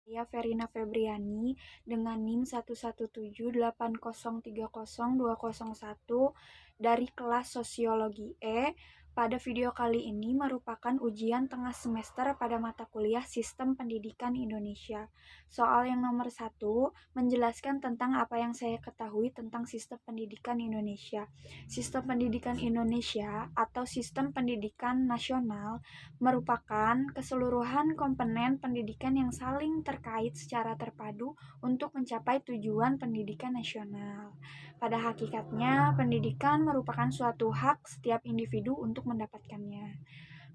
Saya Verina Febriani dengan NIM 11780300201 dari kelas Sosiologi E. Pada video kali ini merupakan ujian tengah semester pada mata kuliah Sistem Pendidikan Indonesia. Soal yang nomor 1 menjelaskan tentang apa yang saya ketahui tentang sistem pendidikan Indonesia. Sistem pendidikan Indonesia atau sistem pendidikan nasional merupakan keseluruhan komponen pendidikan yang saling terkait secara terpadu untuk mencapai tujuan pendidikan nasional. Pada hakikatnya, pendidikan merupakan suatu hak setiap individu untuk mendapatkannya.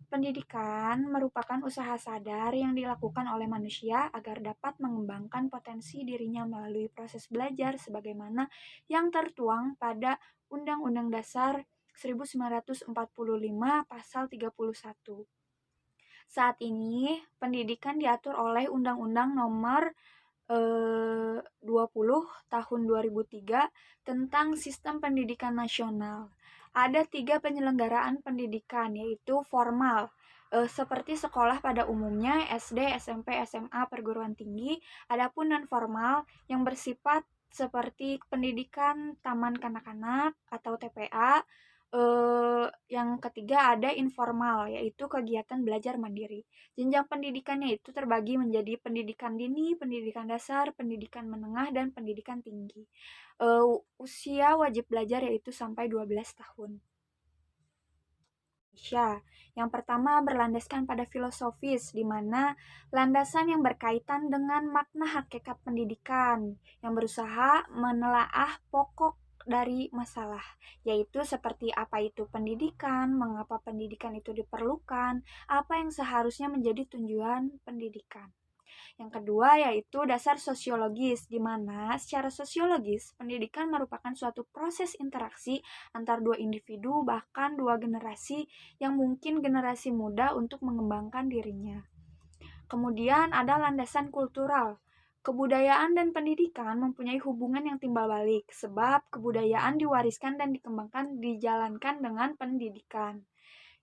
Pendidikan merupakan usaha sadar yang dilakukan oleh manusia agar dapat mengembangkan potensi dirinya melalui proses belajar sebagaimana yang tertuang pada Undang-Undang Dasar 1945 Pasal 31. Saat ini, pendidikan diatur oleh Undang-Undang Nomor 20 Tahun 2003 tentang Sistem Pendidikan Nasional. Ada 3 penyelenggaraan pendidikan, yaitu formal, seperti sekolah pada umumnya, SD, SMP, SMA, perguruan tinggi. Adapun non-formal yang bersifat seperti pendidikan taman kanak-kanak atau TPA. Yang ketiga ada informal, yaitu kegiatan belajar mandiri. Jenjang pendidikannya itu terbagi menjadi pendidikan dini, pendidikan dasar, pendidikan menengah, dan pendidikan tinggi. Usia wajib belajar yaitu sampai 12 tahun. Indonesia. Yang pertama berlandaskan pada filosofis, di mana landasan yang berkaitan dengan makna hakikat pendidikan, yang berusaha menelaah pokok dari masalah, yaitu seperti apa itu pendidikan, mengapa pendidikan itu diperlukan, apa yang seharusnya menjadi tujuan pendidikan. Yang kedua yaitu dasar sosiologis, di mana secara sosiologis pendidikan merupakan suatu proses interaksi antar dua individu bahkan dua generasi yang mungkin generasi muda untuk mengembangkan dirinya. Kemudian ada landasan kultural. Kebudayaan dan pendidikan mempunyai hubungan yang timbal balik sebab kebudayaan diwariskan dan dikembangkan dijalankan dengan pendidikan.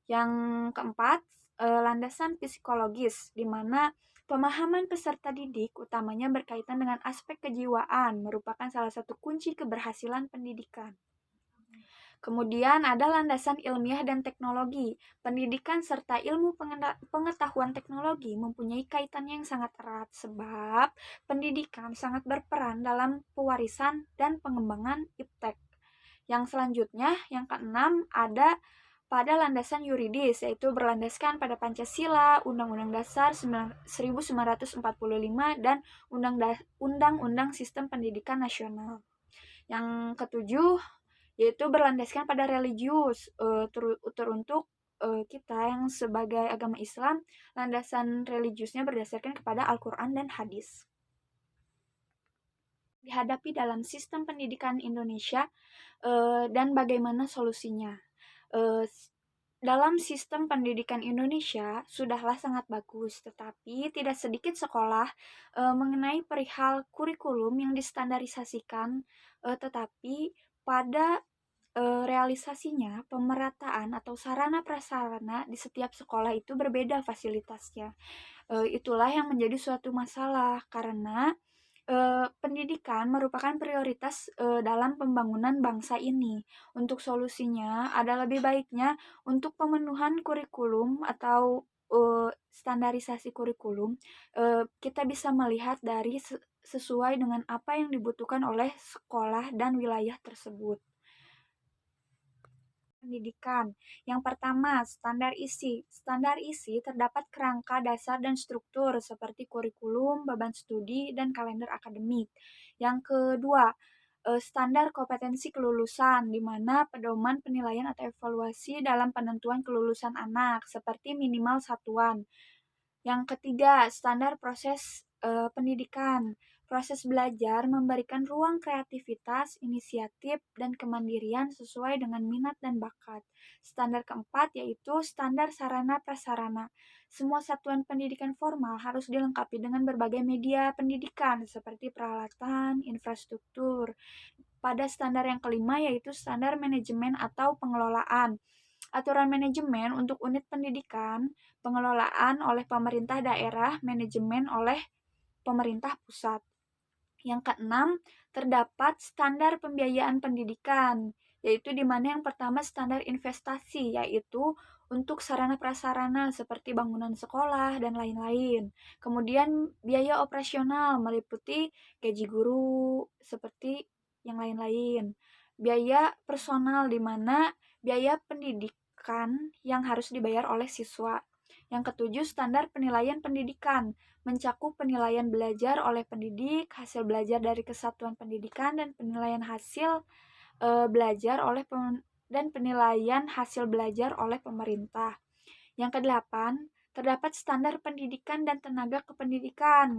Yang keempat, landasan psikologis, di mana pemahaman peserta didik utamanya berkaitan dengan aspek kejiwaan, merupakan salah satu kunci keberhasilan pendidikan. Kemudian ada landasan ilmiah dan teknologi. Pendidikan serta ilmu pengetahuan teknologi mempunyai kaitan yang sangat erat sebab pendidikan sangat berperan dalam pewarisan dan pengembangan iptek. Yang selanjutnya, yang keenam, ada pada landasan yuridis, yaitu berlandaskan pada Pancasila, Undang-Undang Dasar 1945, dan Undang-Undang Sistem Pendidikan Nasional. Yang ketujuh, yaitu berlandaskan pada religius, teruntuk kita yang sebagai agama Islam, landasan religiusnya berdasarkan kepada Al-Quran dan hadis. Dihadapi dalam sistem pendidikan Indonesia dan bagaimana solusinya. Dalam sistem pendidikan Indonesia sudahlah sangat bagus, tetapi tidak sedikit sekolah mengenai perihal kurikulum yang distandarisasikan, tetapi pada realisasinya pemerataan atau sarana prasarana di setiap sekolah itu berbeda fasilitasnya. Itulah yang menjadi suatu masalah karena pendidikan merupakan prioritas dalam pembangunan bangsa ini. Untuk solusinya ada lebih baiknya untuk pemenuhan kurikulum atau standarisasi kurikulum, kita bisa melihat dari sesuai dengan apa yang dibutuhkan oleh sekolah dan wilayah tersebut. Pendidikan. Yang pertama, standar isi. Standar isi terdapat kerangka dasar dan struktur seperti kurikulum, beban studi, dan kalender akademik. Yang kedua, standar kompetensi kelulusan, di mana pedoman penilaian atau evaluasi dalam penentuan kelulusan anak, seperti minimal satuan. Yang ketiga, standar proses pendidikan. Proses belajar memberikan ruang kreativitas, inisiatif, dan kemandirian sesuai dengan minat dan bakat. Standar keempat yaitu standar sarana prasarana. Semua satuan pendidikan formal harus dilengkapi dengan berbagai media pendidikan seperti peralatan, infrastruktur. Pada standar yang kelima yaitu standar manajemen atau pengelolaan. Aturan manajemen untuk unit pendidikan, pengelolaan oleh pemerintah daerah, manajemen oleh pemerintah pusat. Yang keenam, terdapat standar pembiayaan pendidikan, yaitu di mana yang pertama standar investasi, yaitu untuk sarana prasarana seperti bangunan sekolah dan lain-lain. Kemudian biaya operasional meliputi gaji guru seperti yang lain-lain. Biaya personal di mana biaya pendidikan yang harus dibayar oleh siswa. Yang ketujuh, standar penilaian pendidikan mencakup penilaian belajar oleh pendidik, hasil belajar dari kesatuan pendidikan, dan penilaian hasil belajar oleh dan penilaian hasil belajar oleh pemerintah. Yang kedelapan, terdapat standar pendidikan dan tenaga kependidikan.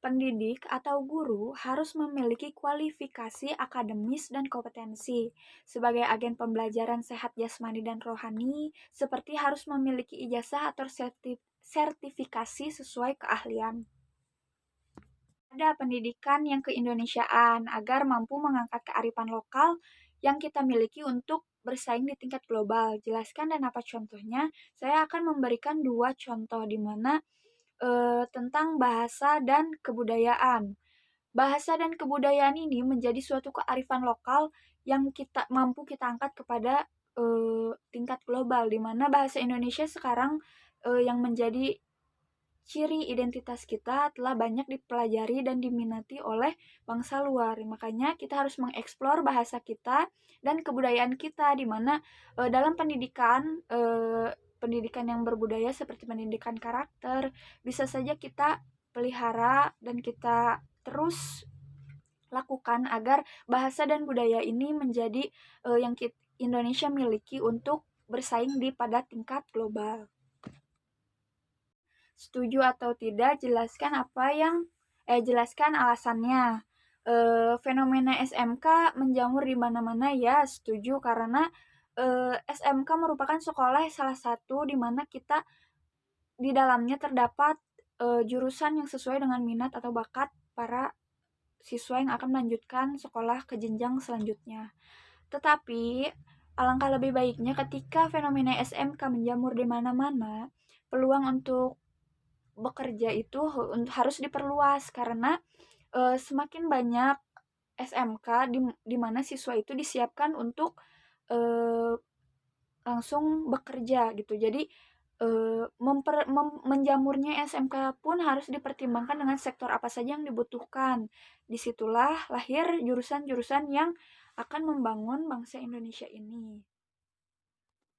Pendidik atau guru harus memiliki kualifikasi akademis dan kompetensi sebagai agen pembelajaran sehat jasmani dan rohani, seperti harus memiliki ijazah atau sertifikasi sesuai keahlian. Ada pendidikan yang keindonesiaan agar mampu mengangkat kearifan lokal yang kita miliki untuk bersaing di tingkat global. Jelaskan dan apa contohnya? Saya akan memberikan dua contoh di mana tentang bahasa dan kebudayaan. Bahasa dan kebudayaan ini menjadi suatu kearifan lokal yang mampu kita angkat kepada tingkat global, di mana bahasa Indonesia sekarang yang menjadi ciri identitas kita telah banyak dipelajari dan diminati oleh bangsa luar. Makanya kita harus mengeksplor bahasa kita dan kebudayaan kita, di mana dalam pendidikan yang berbudaya seperti pendidikan karakter bisa saja kita pelihara dan kita terus lakukan agar bahasa dan budaya ini menjadi yang Indonesia miliki untuk bersaing pada tingkat global. Setuju atau tidak? Jelaskan alasannya. Fenomena SMK menjamur di mana-mana, ya setuju, karena SMK merupakan sekolah salah satu di mana kita di dalamnya terdapat jurusan yang sesuai dengan minat atau bakat para siswa yang akan melanjutkan sekolah ke jenjang selanjutnya. Tetapi alangkah lebih baiknya ketika fenomena SMK menjamur di mana-mana, peluang untuk bekerja itu harus diperluas, karena semakin banyak SMK di mana siswa itu disiapkan untuk langsung bekerja gitu. Jadi menjamurnya SMK pun harus dipertimbangkan dengan sektor apa saja yang dibutuhkan. Disitulah lahir jurusan-jurusan yang akan membangun bangsa Indonesia ini.